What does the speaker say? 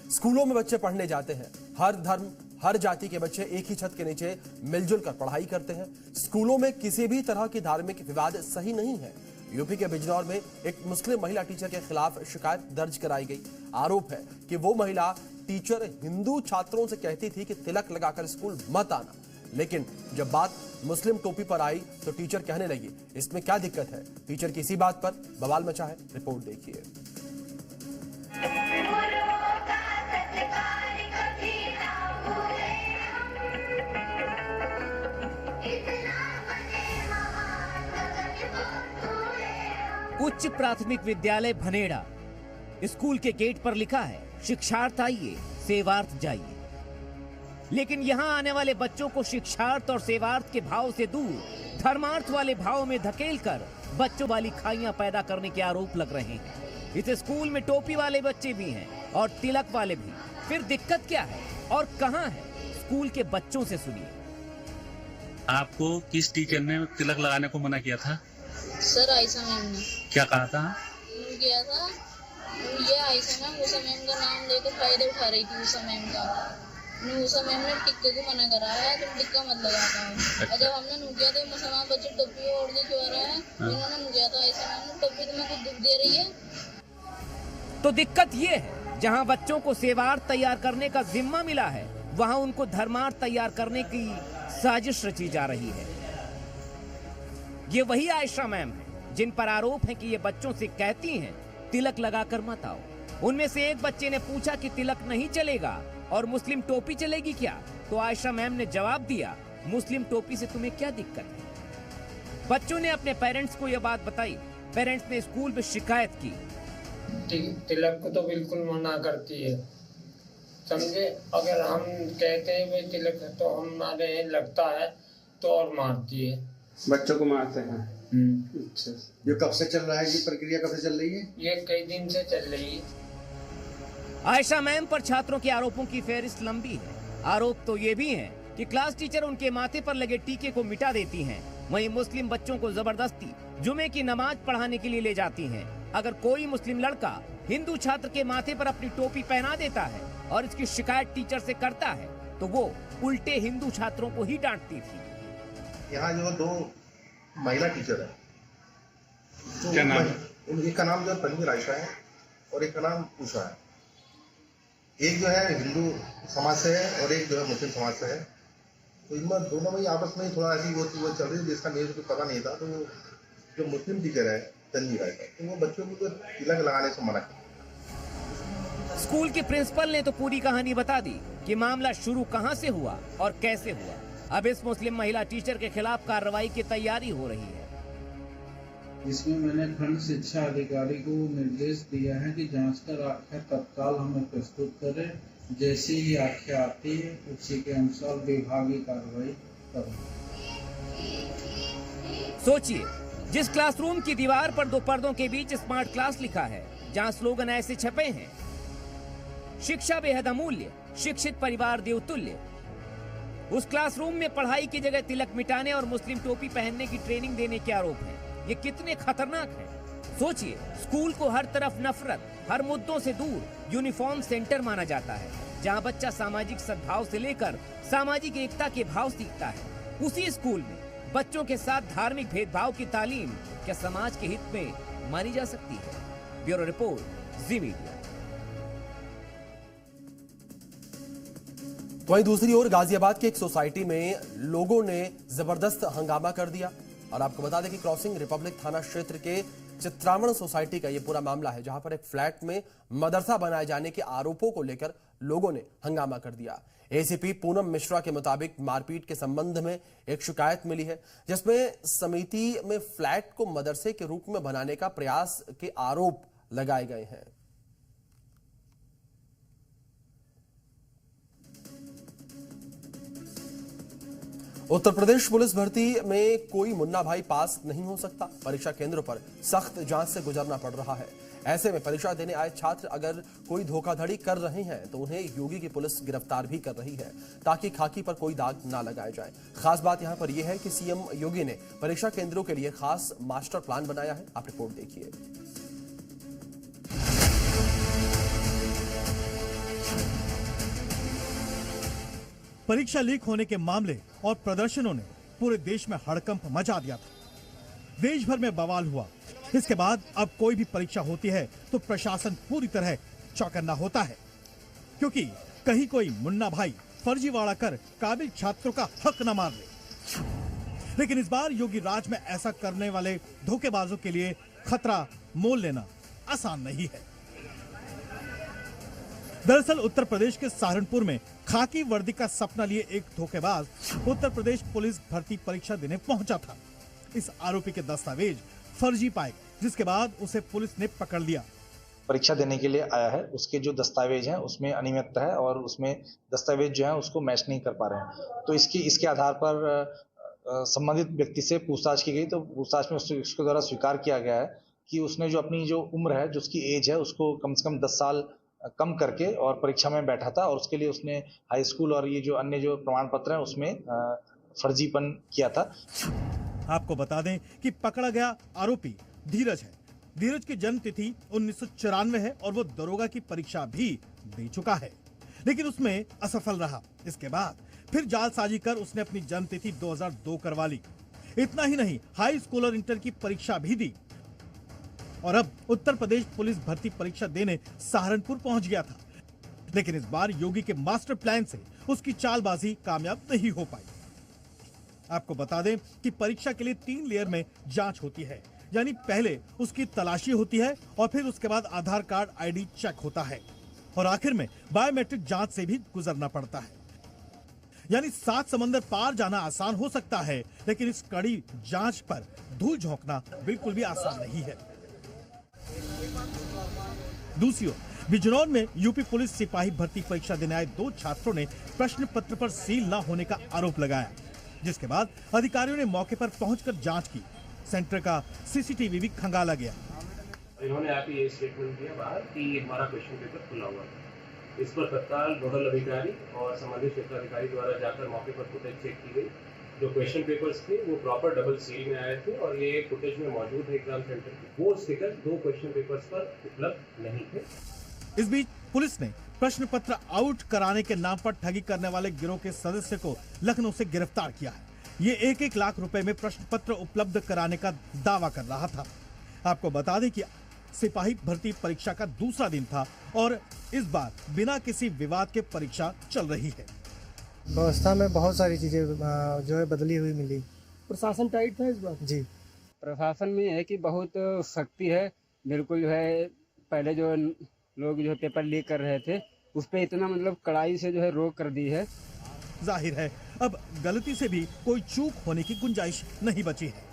स्कूलों में बच्चे पढ़ने जाते हैं, हर धर्म हर जाति के बच्चे एक ही छत के नीचे मिलजुल कर पढ़ाई करते हैं। स्कूलों में किसी भी तरह की धार्मिक विवाद सही नहीं है। यूपी के बिजनौर में एक मुस्लिम महिला टीचर के खिलाफ शिकायत दर्ज कराई गई। आरोप है कि वो महिला टीचर हिंदू छात्रों से कहती थी कि तिलक लगाकर स्कूल मत आना, लेकिन जब बात मुस्लिम टोपी पर आई तो टीचर कहने लगी इसमें क्या दिक्कत है। टीचर की इसी बात पर बवाल मचा है। रिपोर्ट देखिए। उच्च प्राथमिक विद्यालय भनेड़ा। स्कूल के गेट पर लिखा है शिक्षार्थ आइए सेवार्थ जाइए, लेकिन यहाँ आने वाले बच्चों को शिक्षार्थ और सेवार्थ के भाव से दूर धर्मार्थ वाले भाव में धकेलकर बच्चों वाली खाइयां पैदा करने के आरोप लग रहे हैं। इस स्कूल में टोपी वाले बच्चे भी हैं और तिलक वाले भी। फिर दिक्कत क्या है और कहाँ है? स्कूल के बच्चों से सुनिए। आपको किस टीचर ने तिलक लगाने को मना किया था? सर आयशा मैम ने। क्या कहा था? किया था ये आयशा मैम उषा मैम का नाम लेकर फायदा उठा रही थी। उषा मैम का उषा मैम ने टिक्के को मना करा है, तुम टिक्का मत लगाता है। और जब हमने नु किया तो मुसलमान बच्चे टोपी ओढ़ के जो आ रहा है, इन्होंने नु किया था आयशा मैम ने टोपी तुम्हें कुछ दुख दे रही है। तो दिक्कत ये है, जहाँ बच्चों को सेवार्थ तैयार करने का जिम्मा मिला है, वहाँ उनको धर्मार्थ तैयार करने की साजिश रची जा रही है। ये वही आयशा मैम है जिन पर आरोप है कि ये बच्चों से कहती हैं तिलक लगाकर मत आओ। उनमें से एक बच्चे ने पूछा कि तिलक नहीं चलेगा और मुस्लिम टोपी चलेगी क्या? तो आयशा मैम ने जवाब दिया मुस्लिम टोपी से तुम्हें क्या दिक्कत है? बच्चों ने अपने पेरेंट्स को यह बात बताई। पेरेंट्स ने स्कूल में शिकायत की। तिलक को तो बिल्कुल मना करती है, समझे। अगर हम कहते हैं भाई तिलक तो हमारे लगता है तो और मारती है, बच्चों को मारते हैं। अच्छा, ये कब से चल रहा है? ये प्रक्रिया कब से चल रही है? ये कई दिन से चल रही है। आयशा मैम पर छात्रों के आरोपों की फेहरिस्त लंबी है। आरोप तो ये भी हैं कि क्लास टीचर उनके माथे पर लगे टीके को मिटा देती हैं। वहीं मुस्लिम बच्चों को जबरदस्ती जुमे की नमाज पढ़ाने के लिए ले जाती हैं। अगर कोई मुस्लिम लड़का हिंदू छात्र के माथे पर अपनी टोपी पहना देता है और इसकी शिकायत टीचर से करता है तो वो उल्टे हिंदू छात्रों को ही डांटती थी। यहाँ जो दो महिला टीचर है, क्या नाम? एक का नाम जो है तनवीर आयशा है और एक का नाम उषा है। एक जो है हिंदू समाज से है और एक जो है मुस्लिम समाज से है। तो इनमें दोनों में आपस में थोड़ा ऐसी वो चल रही है जिसका मेरे को पता नहीं था। तो जो मुस्लिम टीचर है तनवीर आयशा, तो वो बच्चों को तिलक लगाने से मना किया। स्कूल के प्रिंसिपल ने तो पूरी कहानी बता दी कि मामला शुरू कहां से हुआ और कैसे हुआ। अब इस मुस्लिम महिला टीचर के खिलाफ कार्रवाई की तैयारी हो रही है। इसमें मैंने खंड शिक्षा अधिकारी को निर्देश दिया है कि जांच कर आख्या तत्काल हमें प्रस्तुत करें। जैसे ही आख्या आती है उसी के अनुसार विभागीय कार्रवाई करें। सोचिए, जिस क्लासरूम की दीवार पर दो पर्दों के बीच स्मार्ट क्लास लिखा है, जहां स्लोगन ऐसे छपे हैं शिक्षा बेहद अमूल्य, शिक्षित परिवार देवतुल्य, उस क्लासरूम में पढ़ाई की जगह तिलक मिटाने और मुस्लिम टोपी पहनने की ट्रेनिंग देने के आरोप हैं। ये कितने खतरनाक है। सोचिए, स्कूल को हर तरफ नफरत, हर मुद्दों से दूर यूनिफॉर्म सेंटर माना जाता है, जहां बच्चा सामाजिक सद्भाव से लेकर सामाजिक एकता के भाव सीखता है। उसी स्कूल में बच्चों के साथ धार्मिक भेदभाव की तालीम क्या समाज के हित में मानी जा सकती है? ब्यूरो रिपोर्ट, जी मीडिया। वहीं दूसरी ओर गाजियाबाद की एक सोसाइटी में लोगों ने जबरदस्त हंगामा कर दिया। और आपको बता दें कि क्रॉसिंग रिपब्लिक थाना क्षेत्र के चित्रावण सोसाइटी का यह पूरा मामला है, जहां पर एक फ्लैट में मदरसा बनाए जाने के आरोपों को लेकर लोगों ने हंगामा कर दिया। एसीपी पूनम मिश्रा के मुताबिक मारपीट के संबंध में एक शिकायत मिली है, जिसमें समिति में फ्लैट को मदरसे के रूप में बनाने का प्रयास के आरोप लगाए गए हैं। उत्तर प्रदेश पुलिस भर्ती में कोई मुन्ना भाई पास नहीं हो सकता। परीक्षा केंद्रों पर सख्त जांच से गुजरना पड़ रहा है। ऐसे में परीक्षा देने आए छात्र अगर कोई धोखाधड़ी कर रहे हैं तो उन्हें योगी की पुलिस गिरफ्तार भी कर रही है, ताकि खाकी पर कोई दाग ना लगाया जाए। खास बात यहां पर यह है कि सीएम योगी ने परीक्षा केंद्रों के लिए खास मास्टर प्लान बनाया है। आप रिपोर्ट देखिए। परीक्षा लीक होने के मामले और प्रदर्शनों ने पूरे देश में हड़कंप मचा दिया था। देश भर में बवाल हुआ। इसके बाद अब कोई भी परीक्षा होती है तो प्रशासन पूरी तरह चौकन्ना होता है, क्योंकि कहीं कोई मुन्ना भाई फर्जीवाड़ा कर काबिल छात्रों का हक न मार ले। लेकिन इस बार योगी राज में ऐसा करने वाले धोखेबाजों के लिए खतरा मोल लेना आसान नहीं है। दरअसल उत्तर प्रदेश के सहारनपुर में खाकी वर्दी का सपना लिए एक धोखेबाज उत्तर प्रदेश पुलिस भर्ती परीक्षा देने पहुंचा था। इस आरोपी के दस्तावेज फर्जी पाए, जिसके बाद उसे पुलिस ने पकड़ लिया। परीक्षा देने के लिए आया है, उसके जो दस्तावेज हैं उसमें अनियमितता है और उसमें दस्तावेज जो है उसको मैच नहीं कर पा रहे हैं। तो इसके आधार पर संबंधित व्यक्ति से पूछताछ की गई, तो पूछताछ में उसके द्वारा स्वीकार किया गया है कि उसने जो अपनी जो उम्र है, जो उसकी एज है, उसको कम से कम 10 साल कम करके और परीक्षा में बैठा था और उसके लिए उसने हाई स्कूल और ये जो अन्य जो प्रमाण पत्र हैं उसमें फर्जीपन किया था। आपको बता दें कि पकड़ा गया आरोपी धीरज है। धीरज की जन्म तिथि 1994 है और वो दरोगा की परीक्षा भी दे चुका है, लेकिन उसमें असफल रहा। इसके बाद फिर जालसाजी कर उसने अपनी जन्म तिथि 2002 करवा ली। इतना ही नहीं, हाई स्कूल और इंटर की परीक्षा भी दी और अब उत्तर प्रदेश पुलिस भर्ती परीक्षा देने सहारनपुर पहुंच गया था। लेकिन इस बार योगी के मास्टर प्लान से उसकी चालबाजी कामयाब नहीं हो पाई। आपको बता दें कि परीक्षा के लिए 3 लेयर में जांच होती है, यानी पहले उसकी तलाशी होती है और फिर उसके बाद आधार कार्ड आईडी चेक होता है और आखिर में बायोमेट्रिक जांच से भी गुजरना पड़ता है। यानी 7 समंदर पार जाना आसान हो सकता है, लेकिन इस कड़ी जांच पर धूल झोंकना बिल्कुल भी आसान नहीं है। दूसरी ओर बिजनौर में यूपी पुलिस सिपाही भर्ती परीक्षा देने आए 2 छात्रों ने प्रश्न पत्र पर सील न होने का आरोप लगाया, जिसके बाद अधिकारियों ने मौके पर पहुंचकर जांच की। सेंटर का सीसीटीवी भी खंगाला गया। इन्होंने आके ये स्टेटमेंट दिया बाहर कि हमारा क्वेश्चन पेपर खुला हुआ है। इस पर तत्काल नोडल अधिकारी और संबंधित क्षेत्राधिकारी द्वारा जाकर मौके पर फुटेज चेक की गई। जो क्वेश्चन पेपर्स थे वो प्रॉपर डबल सील में आए थे और ये फुटेज में मौजूद है एग्जाम सेंटर की। वो स्टिकर 2 क्वेश्चन पेपर्स पर उपलब्ध नहीं थे। इस बीच पुलिस ने प्रश्न पत्र आउट कराने के नाम पर ठगी करने वाले गिरोह के सदस्य को लखनऊ से गिरफ्तार किया है। ये 1-1 लाख रुपए में प्रश्न पत्र उपलब्ध कराने का दावा कर रहा था। आपको बता दें कि सिपाही भर्ती परीक्षा का दूसरा दिन था और इस बार बिना किसी विवाद के परीक्षा चल रही है। व्यवस्था में बहुत सारी चीजें जो है बदली हुई मिली। प्रशासन टाइट था इस बार। जी, प्रशासन में है कि बहुत सख्ती है। बिल्कुल जो है पहले जो लोग जो है पेपर लीक कर रहे थे उस पर इतना मतलब कड़ाई से जो है रोक कर दी है। जाहिर है अब गलती से भी कोई चूक होने की गुंजाइश नहीं बची है।